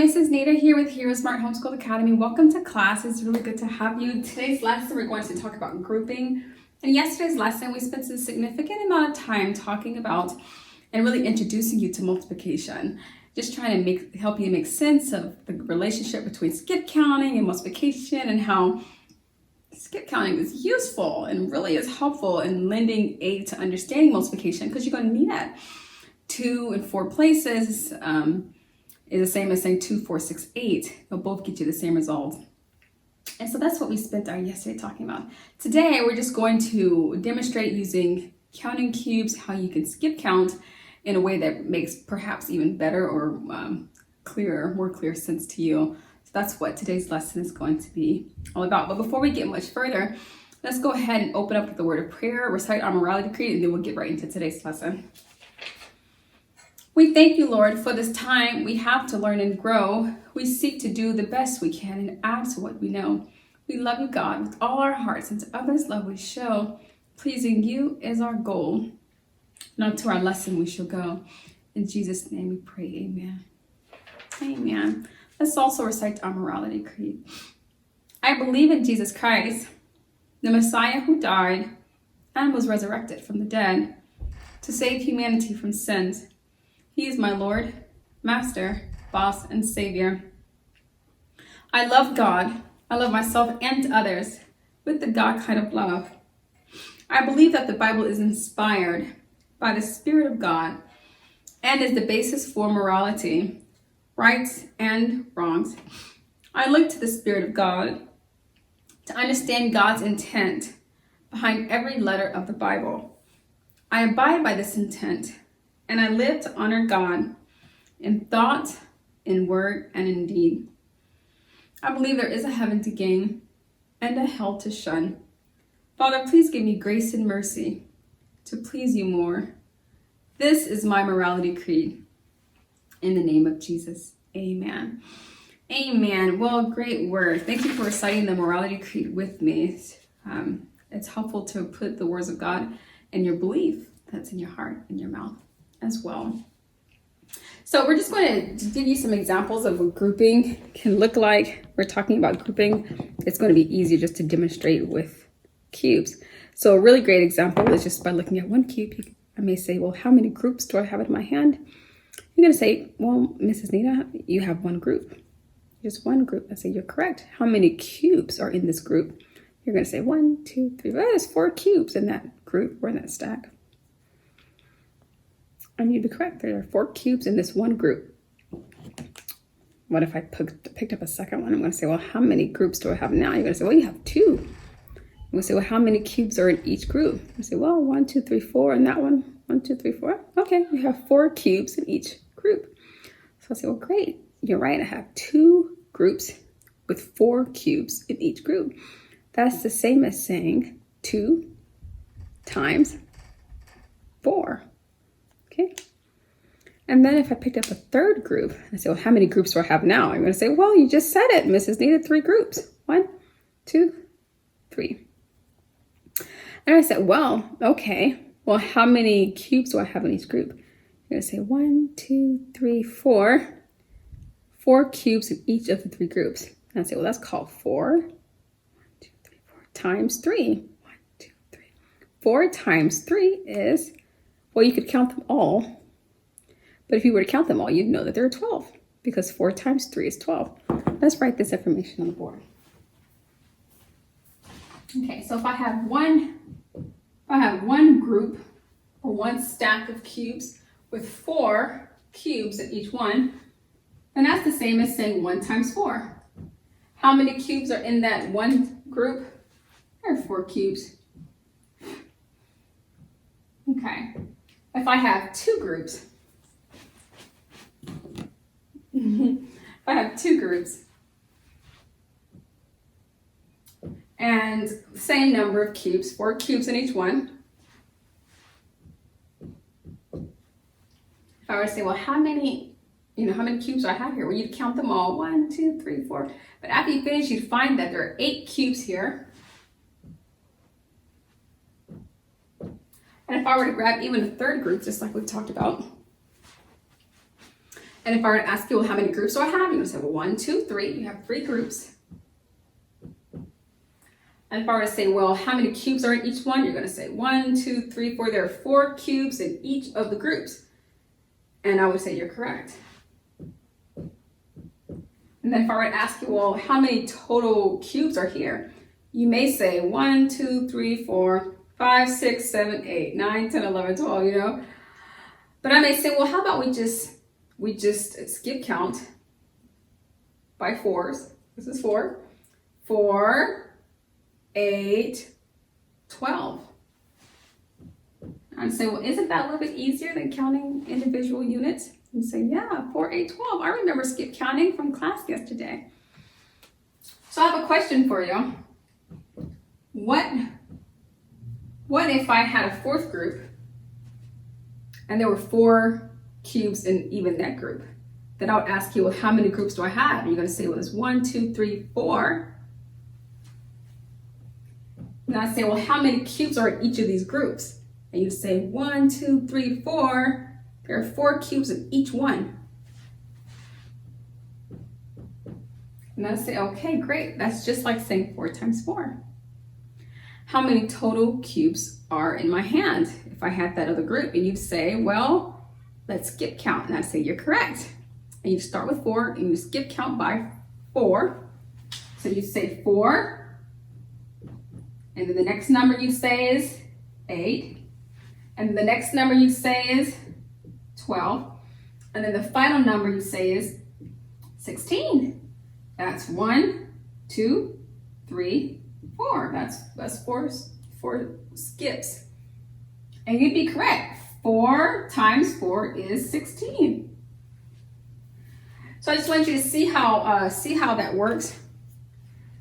Mrs. Nita here with HeroesMart Homeschool Academy. Welcome to class. It's really good to have you. Today's lesson, we're going to talk about grouping. In yesterday's lesson, we spent a significant amount of time talking about and really introducing you to multiplication. Just trying to help you make sense of the relationship between skip counting and multiplication, and how skip counting is useful and really is helpful in lending aid to understanding multiplication, because you're going to need that. 2 and 4 places is the same as saying 2, 4, 6, 8. They'll both get you the same result. And so that's what we spent our yesterday talking about. Today, we're just going to demonstrate using counting cubes, how you can skip count in a way that makes perhaps even better or more clear sense to you. So that's what today's lesson is going to be all about. But before we get much further, let's go ahead and open up with the word of prayer, recite our morality creed, and then we'll get right into today's lesson. We thank you, Lord, for this time we have to learn and grow. We seek to do the best we can and add to what we know. We love you, God, with all our hearts, and to others' love we show. Pleasing you is our goal. Now to our lesson we shall go. In Jesus' name we pray, amen. Amen. Let's also recite our morality creed. I believe in Jesus Christ, the Messiah who died and was resurrected from the dead to save humanity from sins. He is my Lord, Master, Boss, and Savior. I love God. I love myself and others with the God kind of love. I believe that the Bible is inspired by the Spirit of God and is the basis for morality, rights and wrongs. I look to the Spirit of God to understand God's intent behind every letter of the Bible. I abide by this intent, and I live to honor God in thought, in word, and in deed. I believe there is a heaven to gain and a hell to shun. Father, please give me grace and mercy to please you more. This is my morality creed. In the name of Jesus, amen. Amen. Well, great word. Thank you for reciting the morality creed with me. It's helpful to put the words of God in your belief that's in your heart and your mouth as well. So we're just going to give you some examples of what grouping can look like. We're talking about grouping. It's going to be easier just to demonstrate with cubes. So a really great example is just by looking at one cube. I may say, well, how many groups do I have in my hand? You're going to say, well, Mrs. Nita, you have one group. Just one group. I say, you're correct. How many cubes are in this group? You're going to say 1, 2, 3. Well, there's 4 cubes in that group or in that stack. And you'd be correct. There are 4 cubes in this one group. What if I picked up a second one? I'm going to say, well, how many groups do I have now? You're going to say, well, you have 2. I'm going to say, well, how many cubes are in each group? I say, well, 1, 2, 3, 4, and that one, 1, 2, 3, 4. Okay, we have 4 cubes in each group. So I say, well, great. You're right. I have 2 groups with 4 cubes in each group. That's the same as saying 2 times 4. Okay. And then if I picked up a third group, I say, well, how many groups do I have now? I'm going to say, well, you just said it, Mrs. Nita, 3 groups. 1, 2, 3. And I said, well, okay. Well, how many cubes do I have in each group? I'm going to say 1, 2, 3, 4. 4 cubes in each of the 3 groups. And I say, well, that's called 4. 1, 2, 3, 4 times 3. 1, 2, 3. 4 times 3 is, well, you could count them all. But if you were to count them all, you'd know that there are 12, because 4 times 3 is 12. Let's write this information on the board. Okay, so if I have one group or one stack of cubes with 4 cubes in each one, then that's the same as saying 1 times 4. How many cubes are in that one group? There are 4 cubes. Okay. If I have 2 groups, and same number of cubes, 4 cubes in each one. If I were to say, well, how many cubes do I have here? Well, you'd count them all, 1, 2, 3, 4. But after you finish, you'd find that there are 8 cubes here. And if I were to grab even a third group, just like we talked about, And if I were to ask you, well, how many groups do I have? You're gonna say, well, 1, 2, 3. You have 3 groups. And if I were to say, well, how many cubes are in each one? You're gonna say 1, 2, 3, 4. There are 4 cubes in each of the groups. And I would say you're correct. And then if I were to ask you, well, how many total cubes are here? You may say 1, 2, 3, 4, 5, 6, 7, 8, 9, 10, 11, 12, you know. But I may say, well, how about we just skip count by 4s. This is 4. 4, 8, 12. I'd say, well, isn't that a little bit easier than counting individual units? You say, yeah, 4, 8, 12. I remember skip counting from class yesterday. So I have a question for you. What if I had a 4th group and there were 4 cubes in even that group? Then I would ask you, well, how many groups do I have? And you're going to say, well, it's 1, 2, 3, 4. And I say, well, how many cubes are in each of these groups? And you say 1, 2, 3, 4. There are 4 cubes in each one. And I say, okay, great. That's just like saying 4 times 4. How many total cubes are in my hand if I had that other group? And you'd say, well, let's skip count. And I'd say, you're correct. And you start with 4 and you skip count by 4. So you say 4. And then the next number you say is 8. And the next number you say is 12. And then the final number you say is 16. That's 1, 2, 3, 4. That's 4 skips. And you'd be correct. 4 times 4 is 16. So I just want you to see how that works.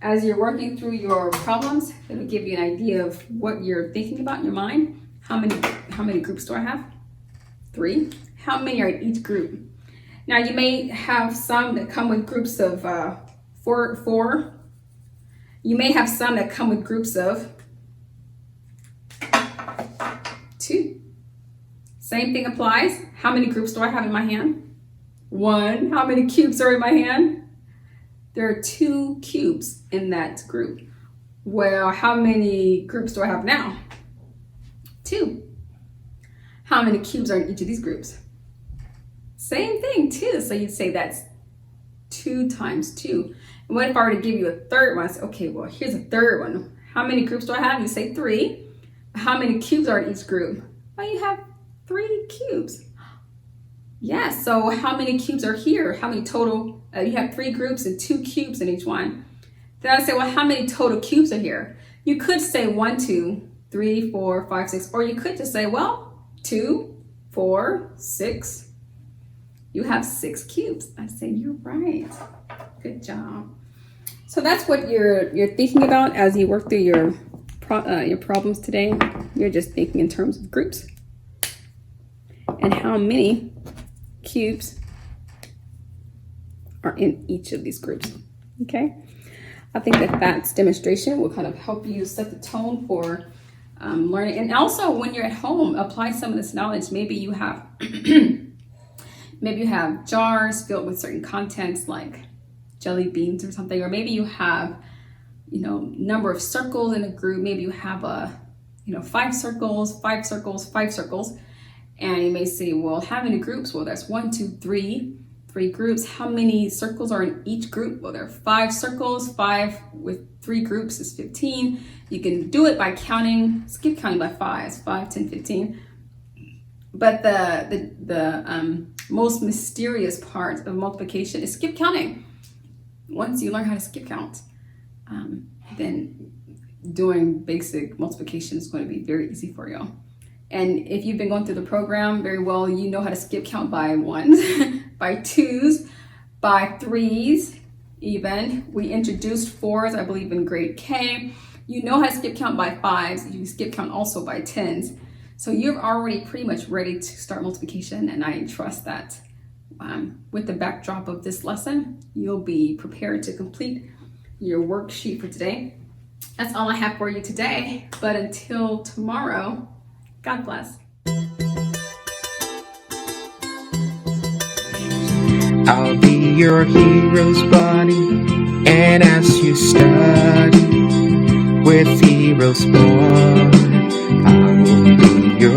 As you're working through your problems, it'll give you an idea of what you're thinking about in your mind. How many groups do I have? 3. How many are in each group? Now you may have some that come with groups of 4. You may have some that come with groups of 2. Same thing applies. How many groups do I have in my hand? 1. How many cubes are in my hand? There are 2 cubes in that group. Well, how many groups do I have now? 2. How many cubes are in each of these groups? Same thing, 2. So you'd say that's 2 times 2. And what if I were to give you a third one? I say, okay, well, here's a third one. How many groups do I have? You say 3. How many cubes are in each group? Well, you have 3 cubes. Yes, so how many cubes are here? How many total? You have 3 groups and 2 cubes in each one. Then I say, well, how many total cubes are here? You could say 1, 2, 3, 4, 5, 6, or you could just say, well, 2, 4, 6. You have 6 cubes. I say, you're right. Good job. So that's what you're thinking about as you work through your problems today. You're just thinking in terms of groups and how many cubes are in each of these groups. Okay. I think that demonstration will kind of help you set the tone for learning. And also when you're at home, apply some of this knowledge. Maybe you have maybe you have jars filled with certain contents like jelly beans or something, or maybe you have, number of circles in a group. Maybe you have 5 circles, 5 circles, 5 circles. And you may say, well, how many groups? Well, that's 1, 2, 3 groups. How many circles are in each group? Well, there are 5 circles. 5 with 3 groups is 15. You can do it by counting, skip counting by 5s, 5, 10, 15. But the most mysterious part of multiplication is skip counting. Once you learn how to skip count, then doing basic multiplication is going to be very easy for you. And if you've been going through the program very well, you know how to skip count by 1s, by 2s, by 3s even. We introduced 4s, I believe, in grade K. You know how to skip count by 5s. You can skip count also by 10s. So you're already pretty much ready to start multiplication, and I trust that with the backdrop of this lesson, you'll be prepared to complete your worksheet for today. That's all I have for you today, but until tomorrow, God bless. I'll be your hero's buddy, and as you study with HeroesMart, I will be your